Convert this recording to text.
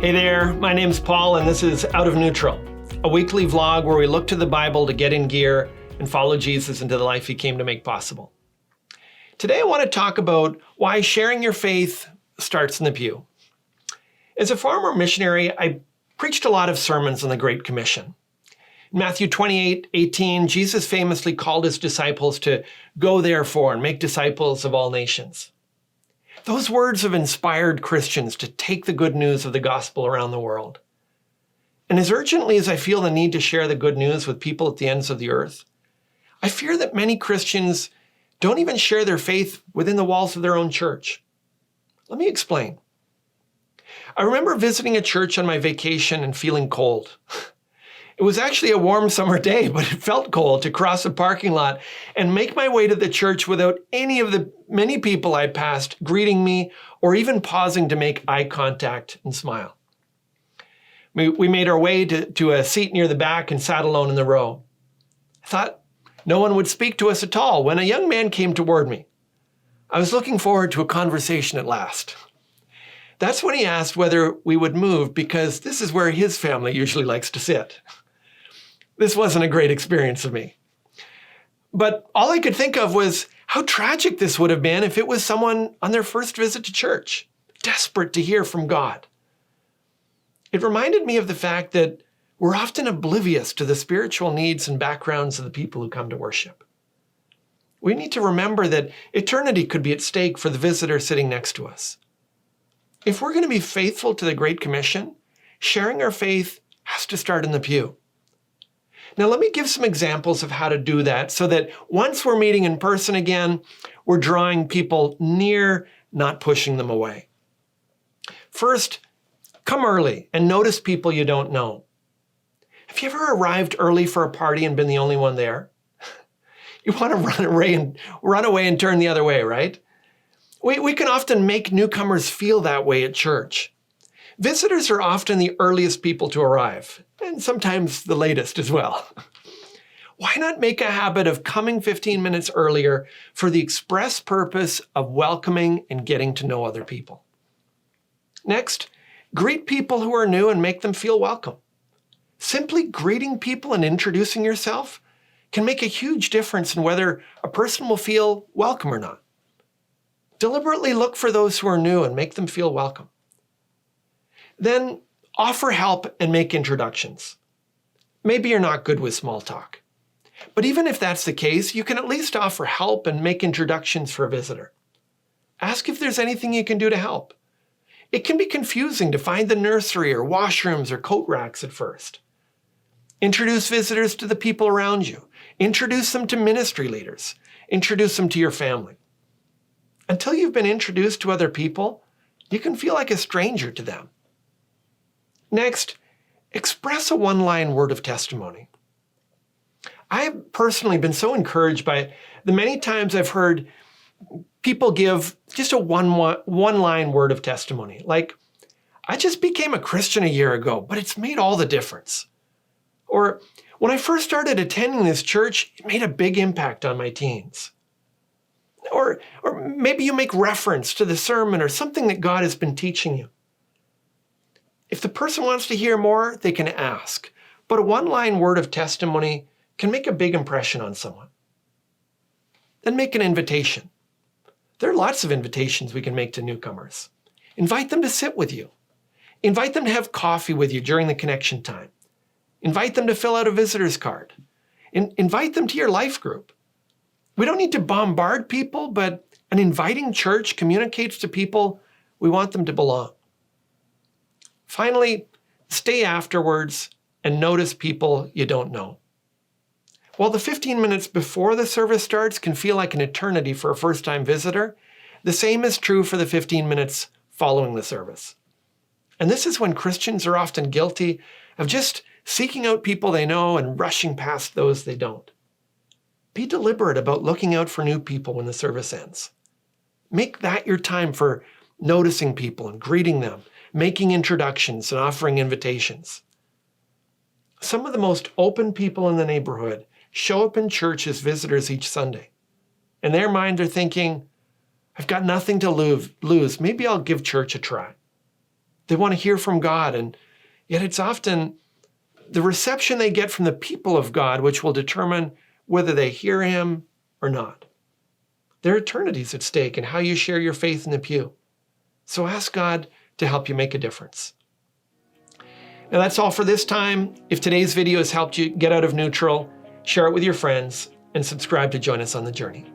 Hey there, my name's Paul and this is Out of Neutral, a weekly vlog where we look to the Bible to get in gear and follow Jesus into the life he came to make possible. Today I want to talk about why sharing your faith starts in the pew. As a former missionary, I preached a lot of sermons on the Great Commission. In Matthew 28:18, Jesus famously called his disciples to go therefore and make disciples of all nations. Those words have inspired Christians to take the good news of the gospel around the world. And as urgently as I feel the need to share the good news with people at the ends of the earth, I fear that many Christians don't even share their faith within the walls of their own church. Let me explain. I remember visiting a church on my vacation and feeling cold. It was actually a warm summer day, but it felt cold to cross a parking lot and make my way to the church without any of the many people I passed greeting me or even pausing to make eye contact and smile. We made our way to a seat near the back and sat alone in the row. I thought no one would speak to us at all when a young man came toward me. I was looking forward to a conversation at last. That's when he asked whether we would move because this is where his family usually likes to sit. This wasn't a great experience for me. But all I could think of was how tragic this would have been if it was someone on their first visit to church, desperate to hear from God. It reminded me of the fact that we're often oblivious to the spiritual needs and backgrounds of the people who come to worship. We need to remember that eternity could be at stake for the visitor sitting next to us. If we're going to be faithful to the Great Commission, sharing our faith has to start in the pew. Now, let me give some examples of how to do that so that once we're meeting in person again, we're drawing people near, not pushing them away. First, come early and notice people you don't know. Have you ever arrived early for a party and been the only one there? You want to run away and turn the other way, right? We can often make newcomers feel that way at church. Visitors are often the earliest people to arrive, and sometimes the latest as well. Why not make a habit of coming 15 minutes earlier for the express purpose of welcoming and getting to know other people? Next, greet people who are new and make them feel welcome. Simply greeting people and introducing yourself can make a huge difference in whether a person will feel welcome or not. Deliberately look for those who are new and make them feel welcome. Then offer help and make introductions. Maybe you're not good with small talk, but even if that's the case, you can at least offer help and make introductions for a visitor. Ask if there's anything you can do to help. It can be confusing to find the nursery or washrooms or coat racks at first. Introduce visitors to the people around you. Introduce them to ministry leaders. Introduce them to your family. Until you've been introduced to other people, you can feel like a stranger to them. Next, express a one-line word of testimony. I've personally been so encouraged by the many times I've heard people give just a one-line word of testimony. Like, I just became a Christian a year ago, but it's made all the difference. Or, when I first started attending this church, it made a big impact on my teens. Or maybe you make reference to the sermon or something that God has been teaching you. If the person wants to hear more, they can ask. But a one-line word of testimony can make a big impression on someone. Then make an invitation. There are lots of invitations we can make to newcomers. Invite them to sit with you. Invite them to have coffee with you during the connection time. Invite them to fill out a visitor's card. Invite them to your life group. We don't need to bombard people, but an inviting church communicates to people we want them to belong. Finally, stay afterwards and notice people you don't know. While the 15 minutes before the service starts can feel like an eternity for a first-time visitor, the same is true for the 15 minutes following the service. And this is when Christians are often guilty of just seeking out people they know and rushing past those they don't. Be deliberate about looking out for new people when the service ends. Make that your time for noticing people and greeting them, making introductions and offering invitations. Some of the most open people in the neighborhood show up in church as visitors each Sunday. In their mind, they're thinking, I've got nothing to lose. Maybe I'll give church a try. They want to hear from God, and yet it's often the reception they get from the people of God which will determine whether they hear him or not. Their eternity is at stake in how you share your faith in the pew. So ask God to help you make a difference. Now that's all for this time. If today's video has helped you get out of neutral, share it with your friends and subscribe to join us on the journey.